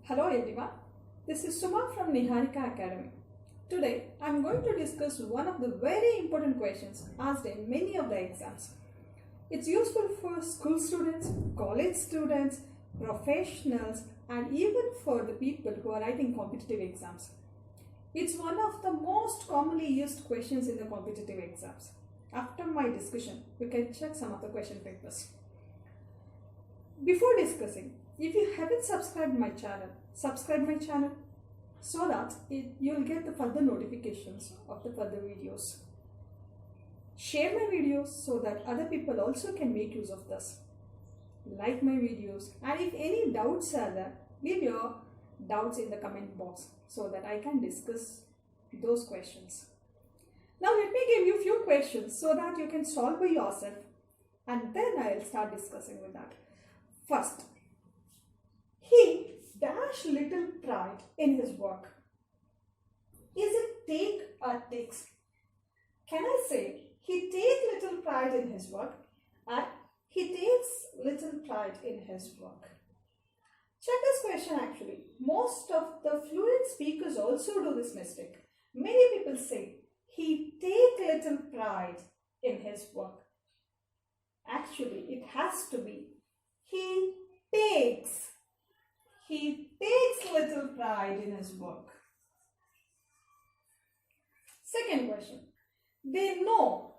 Hello everyone, this is Suma from Niharika Academy. Today I am going to discuss one of the very important questions asked in many of the exams. It's useful for school students, college students, professionals and even for the people who are writing competitive exams. It's one of the most commonly used questions in the competitive exams. After my discussion, we can check some of the question papers. Before discussing, if you haven't subscribed my channel, subscribe my channel so that you'll get the further notifications of the further videos. Share my videos so that other people also can make use of this. Like my videos, and if any doubts are there, leave your doubts in the comment box so that I can discuss those questions. Now let me give you a few questions so that you can solve by yourself, and then I'll start discussing with that. First, he dash little pride in his work. Is it take or takes? Can I say he take little pride in his work or he takes little pride in his work? Check this question actually. Most of the fluent speakers also do this mistake. Many people say he take little pride in his work. Actually, it has to be he takes little pride in his work. Second question. They know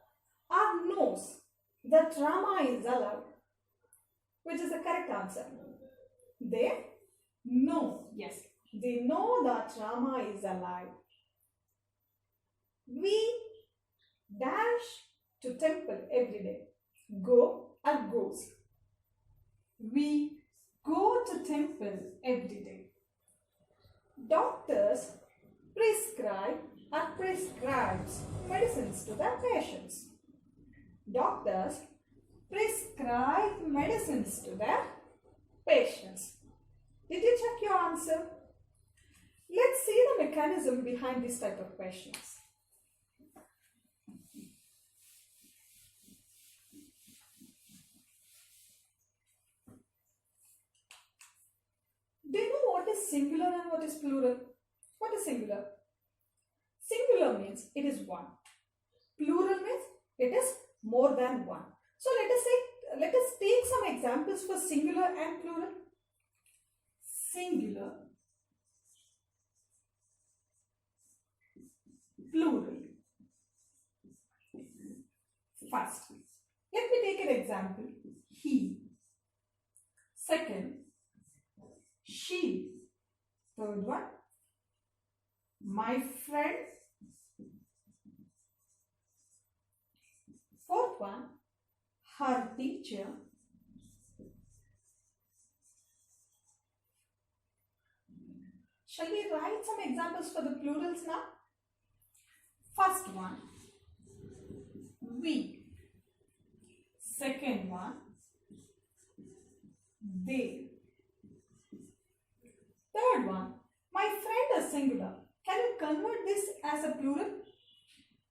or knows that drama is allowed. Which is the correct answer? They know. Yes, they know that drama is allowed. We dash to temple every day. Go or goes. We go to temple every day. Doctors prescribe or prescribes medicines to their patients. Doctors prescribe medicines to their patients. Did you check your answer? Let's see the mechanism behind this type of questions. Do you know what is singular and what is plural? What is singular? Singular means it is one. Plural means it is more than one. So let us take some examples for singular and plural. Singular, plural. First, let me take an example. He. Second, she. Third one, my friend. Fourth one, her teacher. Shall we write some examples for the plurals now? First one, we. Second one, they. Third one, my friend is singular. Can you convert this as a plural?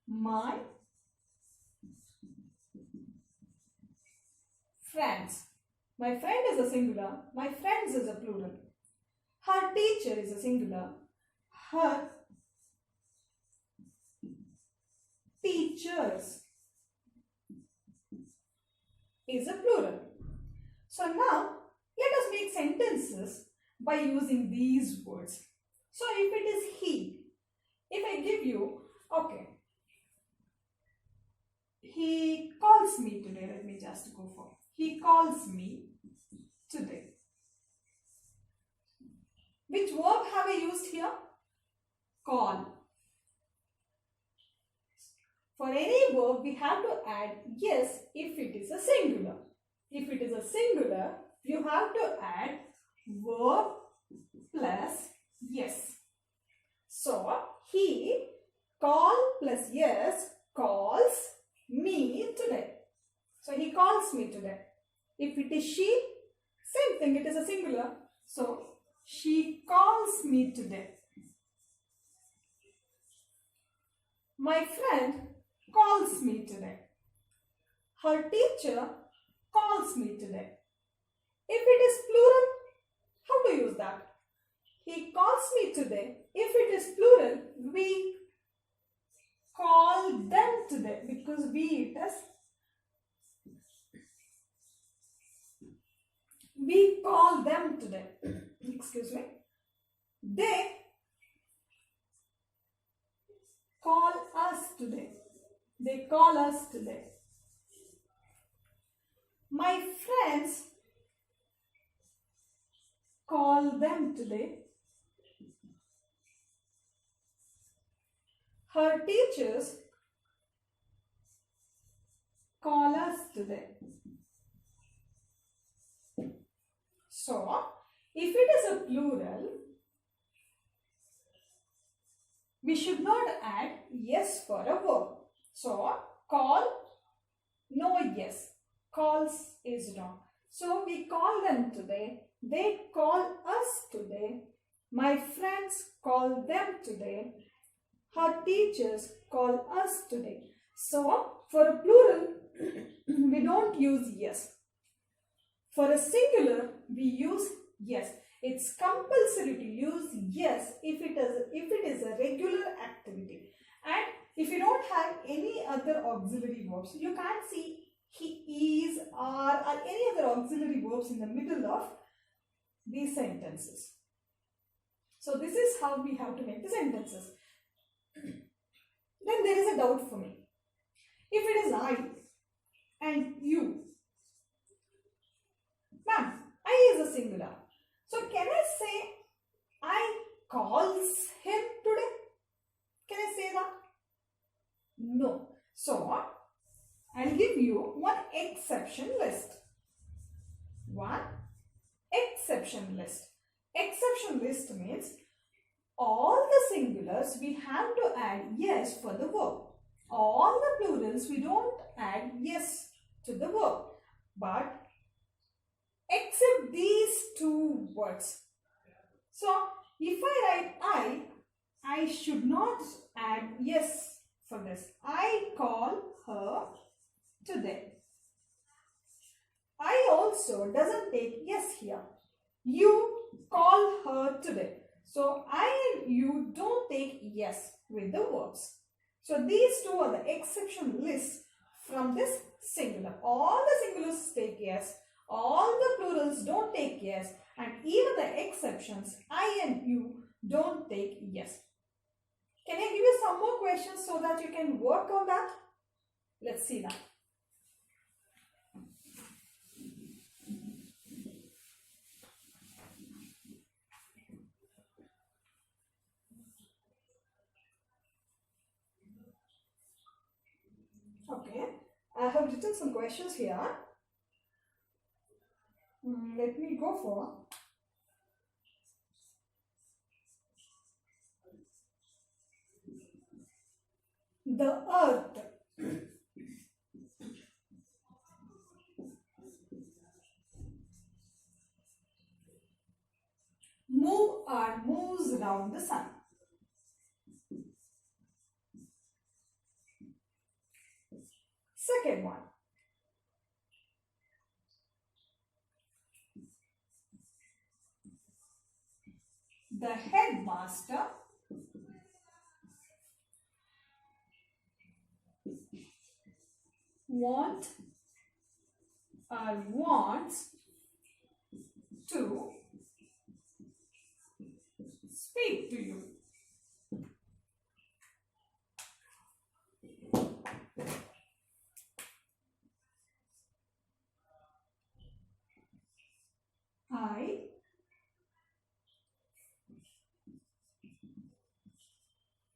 My friends. My friend is a singular. My friends is a plural. Her teacher is a singular. Her teachers is a plural. So now let us make sentences by using these words. So if it is he, if I give you, okay, he calls me today. Let me just go for, he calls me today. Which verb have I used here? Call. For any verb, we have to add yes if it is a singular. If it is a singular, you have to add verb plus yes. So, he call plus yes calls me today. So, he calls me today. If it is she, same thing, it is a singular. So, she calls me today. My friend calls me today. Her teacher calls me today. If it is plural, how to use that? he calls me today. If it is plural, we call them today because we call them today. Excuse me. They call us today. They call us today. My friends call them today. Her teachers call us today. So, if it is a plural, we should not add yes for a verb. So, call, no yes. Calls is wrong. So, we call them today. They call us today. My friends call them today. Her teachers call us today. So, for a plural, we don't use yes. For a singular, we use yes. It's compulsory to use yes if it is a regular activity. And if you don't have any other auxiliary verbs, you can't see he, is, are, or any other auxiliary verbs in the middle of these sentences. So this is how we have to make the sentences. Then there is a doubt for me. If it is I and you, ma'am, I is a singular. So can I say I calls him today? Can I say that? No. So I'll give you one exception list. One exception list. Exception list means all the singulars we have to add yes for the verb. All the plurals we don't add yes to the verb. But except these two words. So if I write I should not add yes for this. I call her today. I also doesn't take yes here. You call her today. So I and you don't take yes with the verbs. So these two are the exception lists from this singular. All the singulars take yes. All the plurals don't take yes. And even the exceptions, I and you, don't take yes. Can I give you some more questions so that you can work on that? Let's see that. Okay, I have written some questions here. Let me go for the earth. Moves around the sun. Second one. The headmaster wants to speak to you. I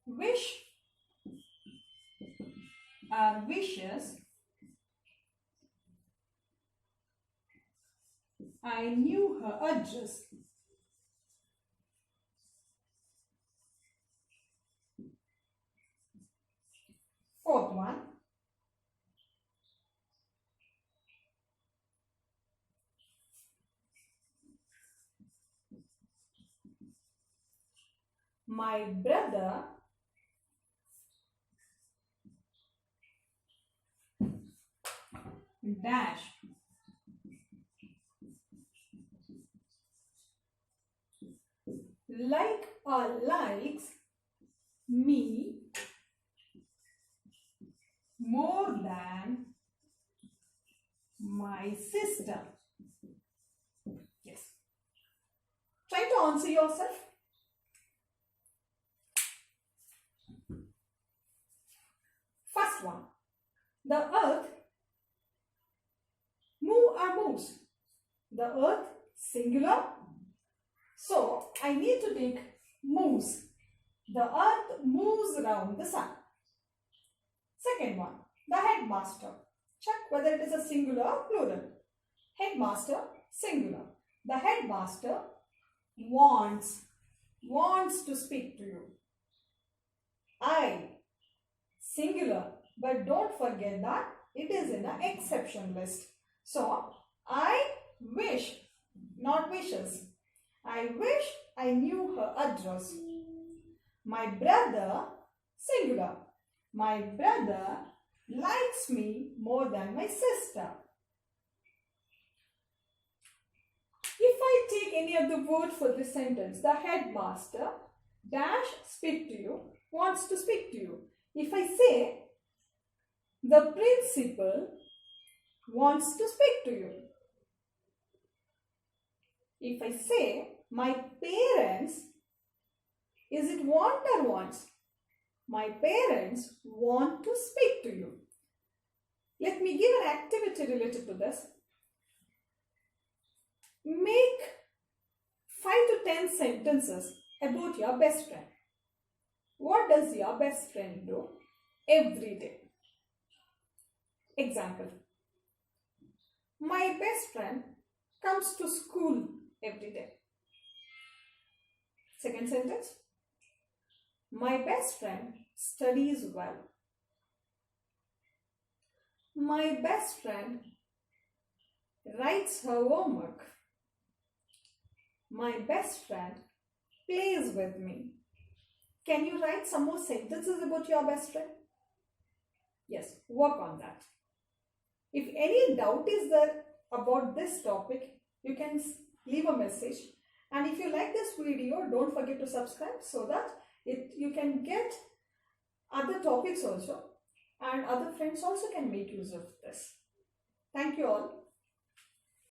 wish wishes I knew her address. Fourth one. My brother dash like or likes me more than my sister. Yes. Try to answer yourself. First one. The earth move or moves. The earth singular. So I need to take moves. The earth moves around the sun. Second one. The headmaster. Check whether it is a singular or plural. Headmaster, singular. The headmaster wants to speak to you. I, singular, but don't forget that it is in an exception list. So, I wish, not wishes. I wish I knew her address. My brother, singular. My brother likes me more than my sister. If I take any of the word for this sentence, the headmaster dash speak to you, wants to speak to you. If I say the principal wants to speak to you. If I say my parents, is it want or wants? My parents want to speak to you. Let me give an activity related to this. Make 5 to 10 sentences about your best friend. What does your best friend do every day? Example. My best friend comes to school every day. Second sentence. My best friend studies well. My best friend writes her homework. My best friend plays with me. Can you write some more sentences about your best friend? Yes, work on that. If any doubt is there about this topic, you can leave a message. And if you like this video, don't forget to subscribe so that you can get other topics also, and other friends also can make use of this. Thank you all.